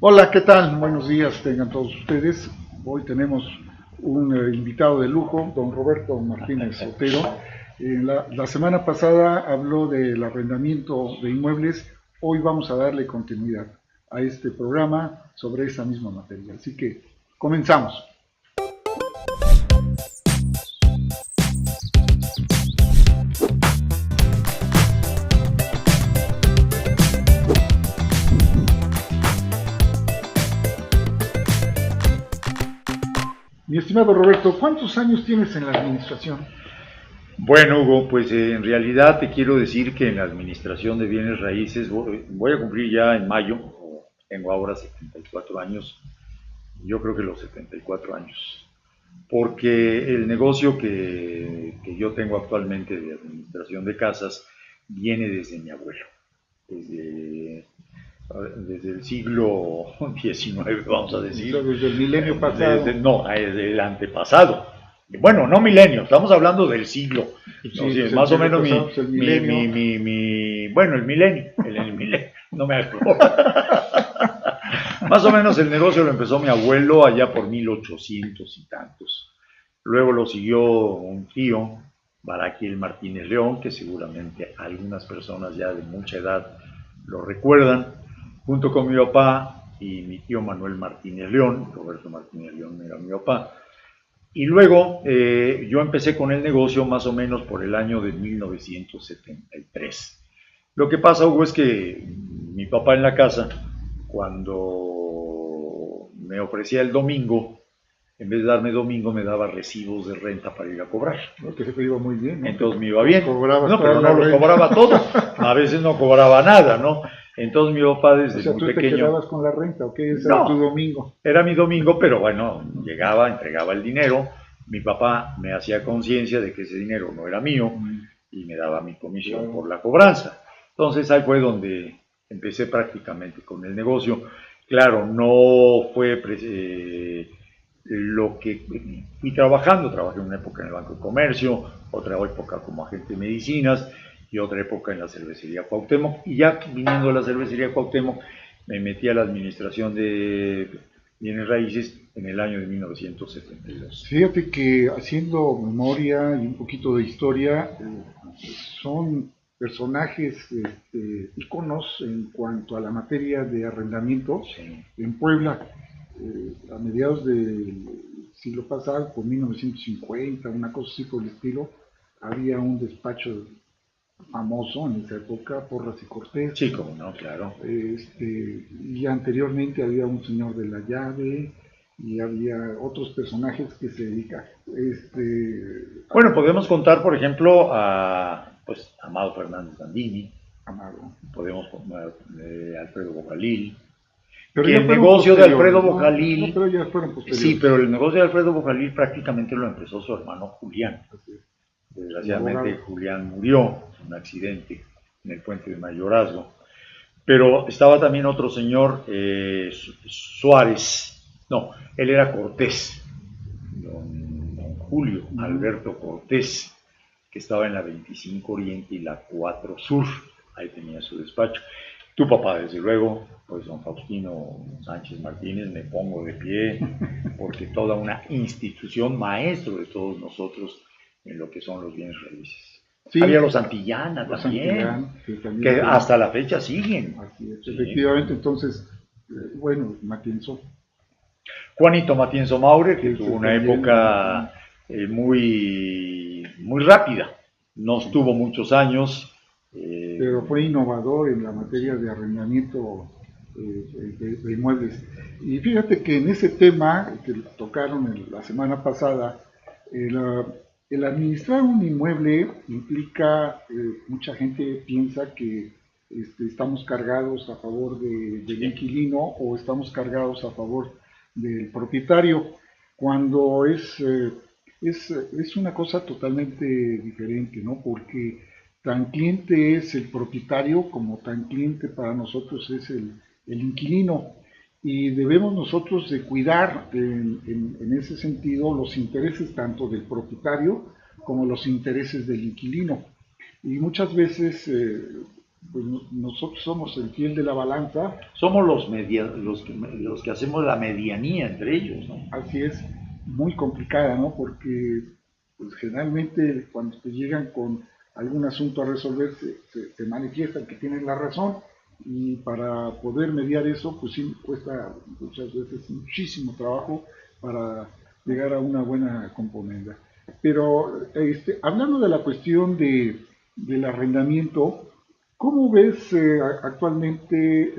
Hola, ¿qué tal? Buenos días tengan todos ustedes. Hoy tenemos un invitado de lujo, don Roberto Martínez Otero. La semana pasada habló del arrendamiento de inmuebles. Hoy vamos a darle continuidad a este programa sobre esa misma materia. Así que comenzamos. Mi estimado Roberto, ¿cuántos años tienes en la administración? Bueno, Hugo, pues en realidad te quiero decir que en la administración de bienes raíces voy a cumplir ya en mayo, tengo ahora 74 años, yo creo que los 74 años, porque el negocio que yo tengo actualmente de administración de casas viene desde mi abuelo, desde, desde el siglo XIX, vamos a decir. Desde el milenio pasado. No, desde el antepasado. Bueno, no milenio, estamos hablando del siglo. Sí, Sí, más o menos el milenio. bueno, el milenio, no me acuerdo. Más o menos el negocio lo empezó mi abuelo allá por 1800 y tantos. Luego lo siguió un tío, Baraquiel Martínez León, que seguramente algunas personas ya de mucha edad lo recuerdan, junto con mi papá y mi tío Manuel Martínez León. Roberto Martínez León era mi papá. Y luego yo empecé con el negocio más o menos por el año de 1973. Lo que pasa, Hugo, es que mi papá en la casa, cuando me ofrecía el domingo, en vez de darme domingo, me daba recibos de renta para ir a cobrar. Que se te iba muy bien, ¿no? Entonces me iba bien. No, pero no lo cobraba todo. A veces no cobraba nada, ¿no? Entonces mi papá desde muy pequeño... ¿Tú te quedabas con la renta o qué? ¿Ese era tu domingo? Era mi domingo, pero bueno, llegaba, entregaba el dinero. Mi papá me hacía conciencia de que ese dinero no era mío y me daba mi comisión por la cobranza. Entonces ahí fue donde empecé prácticamente con el negocio. Claro, no fue lo que fui trabajando. Trabajé una época en el Banco de Comercio, otra época como agente de medicinas y otra época en la cervecería Cuauhtémoc. Y ya viniendo a la cervecería Cuauhtémoc, me metí a la administración de bienes raíces en el año de 1972. Fíjate que haciendo memoria y un poquito de historia, son personajes, íconos en cuanto a la materia de arrendamiento. Sí. En Puebla, a mediados del siglo pasado, por 1950, una cosa así por el estilo, había un despacho famoso en esa época, Porras y Cortés. Sí, como no, claro. Y anteriormente había un señor de la llave y había otros personajes que se dedican. Bueno, podemos contar, por ejemplo, a Amado Fernández Bandini. Amado. Podemos contar Alfredo Bojalil. Pero que el negocio de Alfredo Bojalil... No, pero ya fueron posteriores. Sí, pero el negocio de Alfredo Bojalil prácticamente lo empezó su hermano Julián. Desgraciadamente Julián murió en un accidente en el puente de Mayorazgo. Pero estaba también otro señor, Suárez. No, él era Cortés, don Julio Alberto Cortés, que estaba en la 25 Oriente y la 4 Sur. Ahí tenía su despacho. Tu papá, desde luego, pues don Faustino Sánchez Martínez, me pongo de pie, porque toda una institución, maestro de todos nosotros en lo que son los bienes raíces. Sí, había los Santillana también, que hasta la fecha siguen. Así es. Sí. Efectivamente, entonces, bueno, Matienzo. Juanito Matienzo Maure, que tuvo una época muy rápida, no estuvo muchos años. Pero fue innovador en la materia de arrendamiento de inmuebles. Y fíjate que en ese tema que tocaron la semana pasada, el administrar un inmueble implica, mucha gente piensa que estamos cargados a favor del inquilino o estamos cargados a favor del propietario, cuando es una cosa totalmente diferente, ¿no? Porque tan cliente es el propietario como tan cliente para nosotros es el inquilino. Y debemos nosotros de cuidar en ese sentido los intereses tanto del propietario como los intereses del inquilino. Y muchas veces pues nosotros somos el fiel de la balanza. Somos los que hacemos la medianía entre ellos, ¿no? Así es, muy complicada, ¿no? Porque pues, generalmente cuando te llegan con algún asunto a resolver, se manifiestan que tienen la razón, y para poder mediar eso, pues sí cuesta muchas veces muchísimo trabajo para llegar a una buena componenda. Pero hablando de la cuestión del arrendamiento, ¿cómo ves actualmente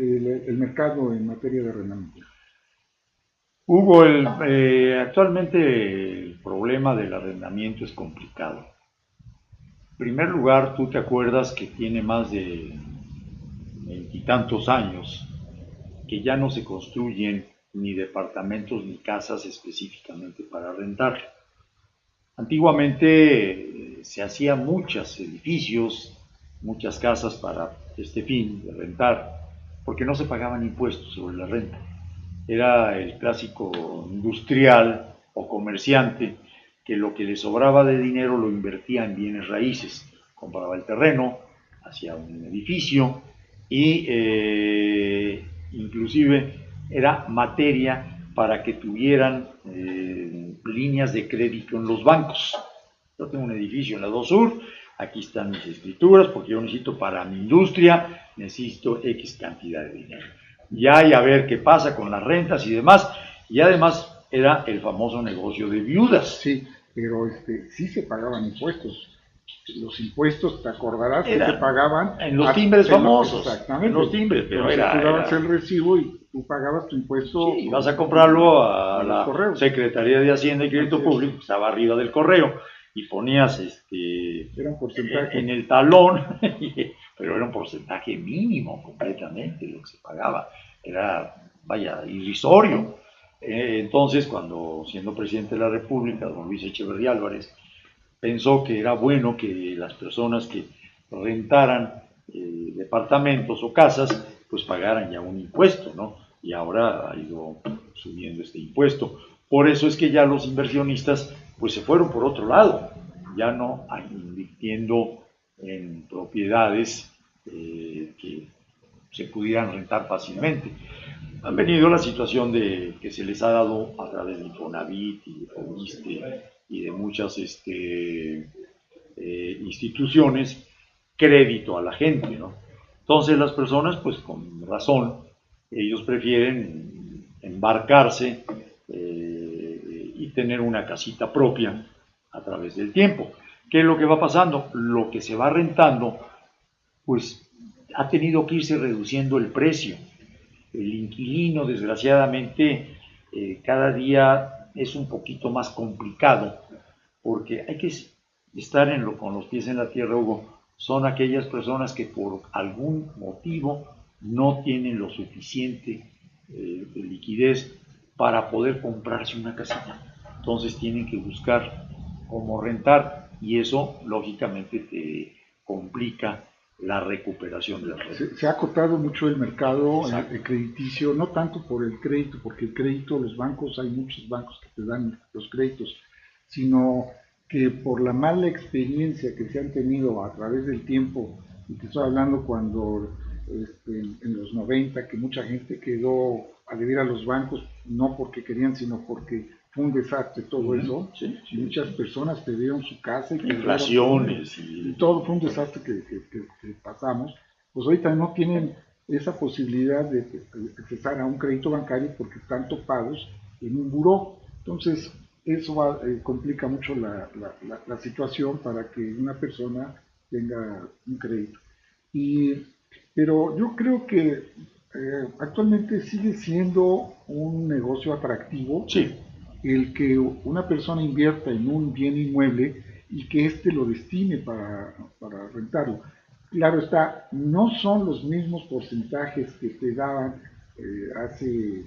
el mercado en materia de arrendamiento? Hugo, actualmente el problema del arrendamiento es complicado. En primer lugar, tú te acuerdas que tiene más de veintitantos años que ya no se construyen ni departamentos ni casas específicamente para rentar. Antiguamente se hacían muchos edificios, muchas casas para este fin de rentar, porque no se pagaban impuestos sobre la renta. Era el clásico industrial o comerciante que lo que le sobraba de dinero lo invertía en bienes raíces, compraba el terreno, hacía un edificio y inclusive era materia para que tuvieran líneas de crédito en los bancos. Yo tengo un edificio en la 2 Sur, aquí están mis escrituras, porque yo necesito para mi industria, necesito X cantidad de dinero. Ya y a ver qué pasa con las rentas y demás. Y además era el famoso negocio de viudas. Sí, pero sí se pagaban impuestos. Los impuestos, te acordarás que Eran se pagaban en los timbres famosos. Exactamente. En los timbres, pero entonces, tú dabas era el recibo y tú pagabas tu impuesto. sí, vas a comprarlo a la correos. Secretaría de Hacienda y Crédito Público, estaba arriba del correo, y ponías Era un porcentaje. en el talón, pero era un porcentaje mínimo completamente lo que se pagaba. Era, vaya, irrisorio. Entonces, cuando siendo presidente de la República, don Luis Echeverría Álvarez, pensó que era bueno que las personas que rentaran departamentos o casas, pues pagaran ya un impuesto, ¿no? Y ahora ha ido subiendo este impuesto. Por eso es que ya los inversionistas, pues se fueron por otro lado, ya no invirtiendo en propiedades que se pudieran rentar fácilmente. Han venido la situación de que se les ha dado a través de Infonavit y de Fobiste y de muchas instituciones crédito a la gente, ¿no? Entonces las personas, pues con razón, ellos prefieren embarcarse y tener una casita propia a través del tiempo. ¿Qué es lo que va pasando? Lo que se va rentando, pues ha tenido que irse reduciendo el precio. El inquilino, desgraciadamente, cada día es un poquito más complicado, porque hay que estar con los pies en la tierra, Hugo. Son aquellas personas que por algún motivo no tienen lo suficiente de liquidez para poder comprarse una casita. Entonces tienen que buscar cómo rentar, y eso lógicamente te complica la recuperación de la renta. Se ha acotado mucho el mercado crediticio, no tanto por el crédito, porque el crédito, los bancos, hay muchos bancos que te dan los créditos, sino que por la mala experiencia que se han tenido a través del tiempo, y te estoy hablando cuando en los 90, que mucha gente quedó a deber a los bancos, no porque querían, sino porque fue un desastre todo eso. Sí, sí. Muchas personas perdieron su casa. Inflaciones. Y todo fue un desastre que pasamos. Pues ahorita no tienen esa posibilidad de accesar a un crédito bancario porque están topados en un buró. Entonces, eso complica mucho la situación para que una persona tenga un crédito. Pero yo creo que actualmente sigue siendo un negocio atractivo. Sí. El que una persona invierta en un bien inmueble y que éste lo destine para rentarlo. Claro está, no son los mismos porcentajes que te daban hace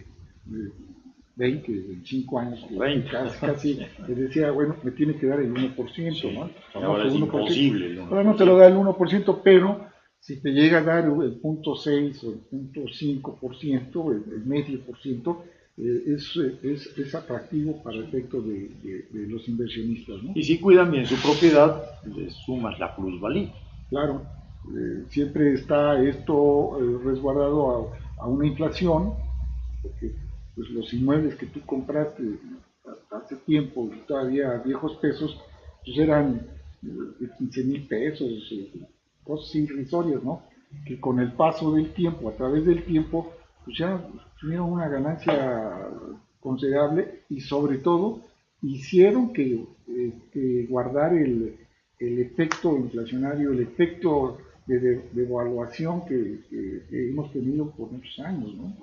20, 25 años, que 20. casi te decía, bueno, me tiene que dar el 1%, Sí, ¿no? ahora es 1%. Imposible. Ahora no te lo da el 1%, pero si te llega a dar el 0.6 o el 0.5%, el medio por ciento, es atractivo para el efecto de los inversionistas, ¿no? Y si cuidan bien su propiedad, les sumas la plusvalía. Claro, Siempre está esto resguardado a una inflación, porque pues, los inmuebles que tú compraste hace tiempo, todavía viejos pesos, pues eran de 15,000 pesos, cosas irrisorias, ¿no? Que con el paso del tiempo, a través del tiempo, pues ya tuvieron una ganancia considerable y sobre todo hicieron que guardar el efecto inflacionario, el efecto de evaluación que hemos tenido por muchos años, ¿no?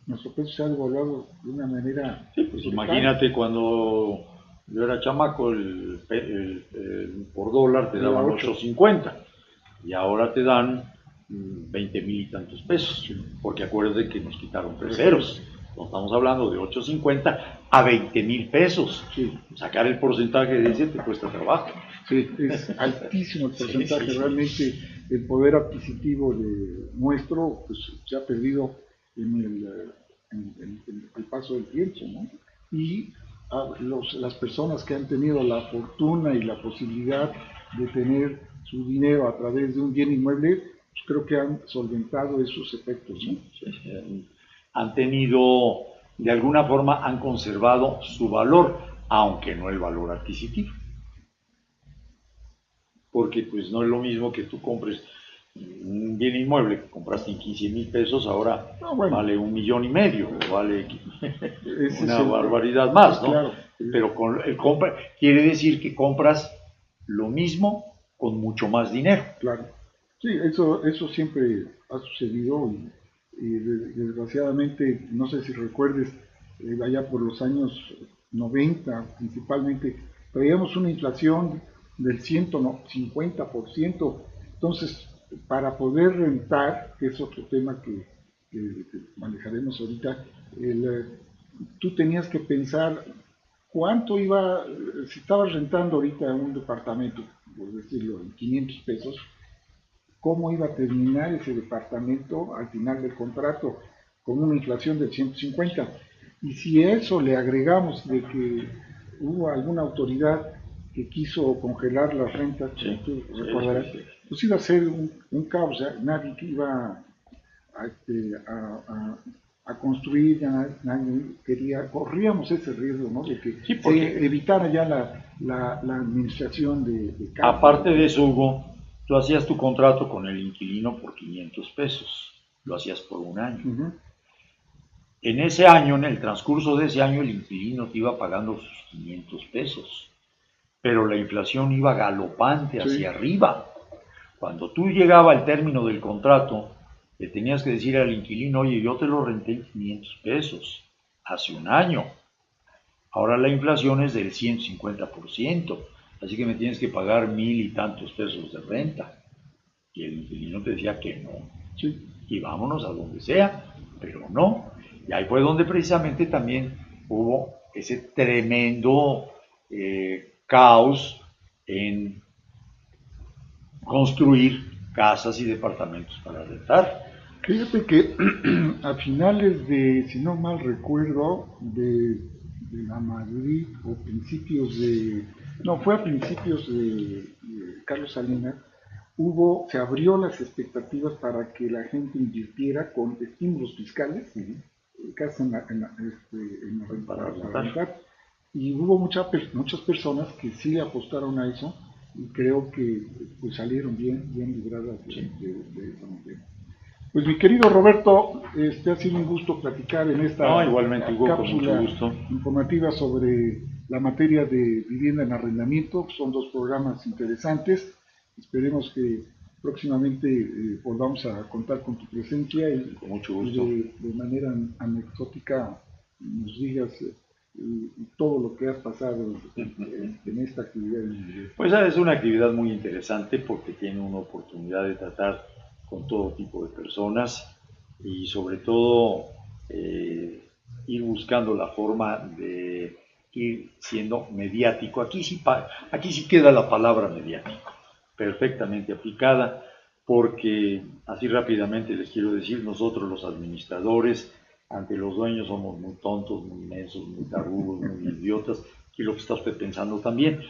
Nuestro peso se ha devaluado de una manera... Sí, pues imagínate cuando yo era chamaco, por dólar te daban 8.50 y ahora te dan 20,000 y tantos pesos, porque acuérdate que nos quitaron 3 ceros. No estamos hablando de 8.50 a 20,000 pesos. Sí. Sacar el porcentaje de ese te cuesta trabajo. Sí, es altísimo el porcentaje. Sí. Realmente el poder adquisitivo nuestro pues, se ha perdido en el paso del tiempo, ¿no? Y las personas que han tenido la fortuna y la posibilidad de tener su dinero a través de un bien inmueble, pues creo que han solventado esos efectos, ¿no? Sí. Han tenido, de alguna forma, han conservado su valor, aunque no el valor adquisitivo. Porque pues no es lo mismo que tú compres un bien inmueble que compraste en 15,000 pesos, ahora vale 1,5 millones, o vale una barbaridad más, ¿no? Claro. Pero quiere decir que compras lo mismo con mucho más dinero. Claro. Sí, eso siempre ha sucedido y desgraciadamente, no sé si recuerdes, allá por los años 90 principalmente, traíamos una inflación del 150%. Entonces, para poder rentar, que es otro tema que manejaremos ahorita, tú tenías que pensar cuánto iba, si estabas rentando ahorita un departamento, por decirlo, en 500 pesos, cómo iba a terminar ese departamento al final del contrato con una inflación del 150. Y si a eso le agregamos de que hubo alguna autoridad que quiso congelar las rentas, sí, tú recordarás, pues iba a ser un caos, nadie iba a construir, ya nadie quería, corríamos ese riesgo, ¿no? De que se evitara ya la administración de casas. Aparte de eso, Hugo, tú hacías tu contrato con el inquilino por 500 pesos, lo hacías por un año. En ese año, en el transcurso de ese año, el inquilino te iba pagando sus 500 pesos, pero la inflación iba galopante hacia arriba. Cuando tú llegaba al término del contrato, le tenías que decir al inquilino, oye, yo te lo renté en 500 pesos hace un año. Ahora la inflación es del 150%, así que me tienes que pagar 1,000 y tantos pesos de renta. Y el inquilino te decía que no. Sí. Y vámonos a donde sea, pero no. Y ahí fue donde precisamente también hubo ese tremendo caos en construir casas y departamentos para rentar. Fíjate que a finales de, si no mal recuerdo, de la Madrid o principios fue a principios de Carlos Salinas, se abrió las expectativas para que la gente invirtiera con estímulos fiscales, casas para rentar. Y hubo muchas personas que sí apostaron a eso y creo que pues salieron bien libradas de esa manera. Pues mi querido Roberto, ha sido un gusto platicar en esta igualmente, Hugo, cápsula con mucho gusto. informativa sobre la materia de vivienda en arrendamiento. Son dos programas interesantes. Esperemos que próximamente volvamos a contar con tu presencia y con mucho gusto. De manera anecdótica nos digas todo lo que has pasado en esta actividad. Pues es una actividad muy interesante porque tiene una oportunidad de tratar con todo tipo de personas y sobre todo ir buscando la forma de ir siendo mediático. Aquí sí queda la palabra mediático, perfectamente aplicada, porque así rápidamente les quiero decir, nosotros los administradores ante los dueños somos muy tontos, muy mensos, muy tarudos, muy idiotas, y lo que está usted pensando también.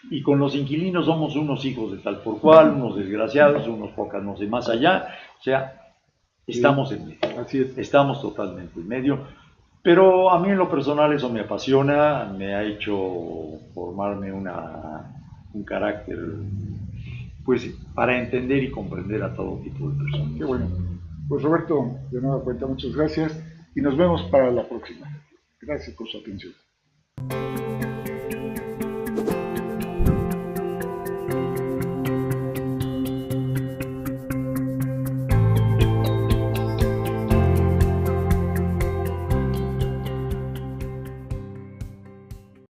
Y con los inquilinos somos unos hijos de tal por cual, unos desgraciados, unos pocas no sé más allá, o sea, estamos en medio. Así es. Estamos totalmente en medio. Pero a mí en lo personal eso me apasiona, me ha hecho formarme un carácter, pues, para entender y comprender a todo tipo de personas. Qué bueno. Pues Roberto, de nueva cuenta, muchas gracias y nos vemos para la próxima. Gracias por su atención.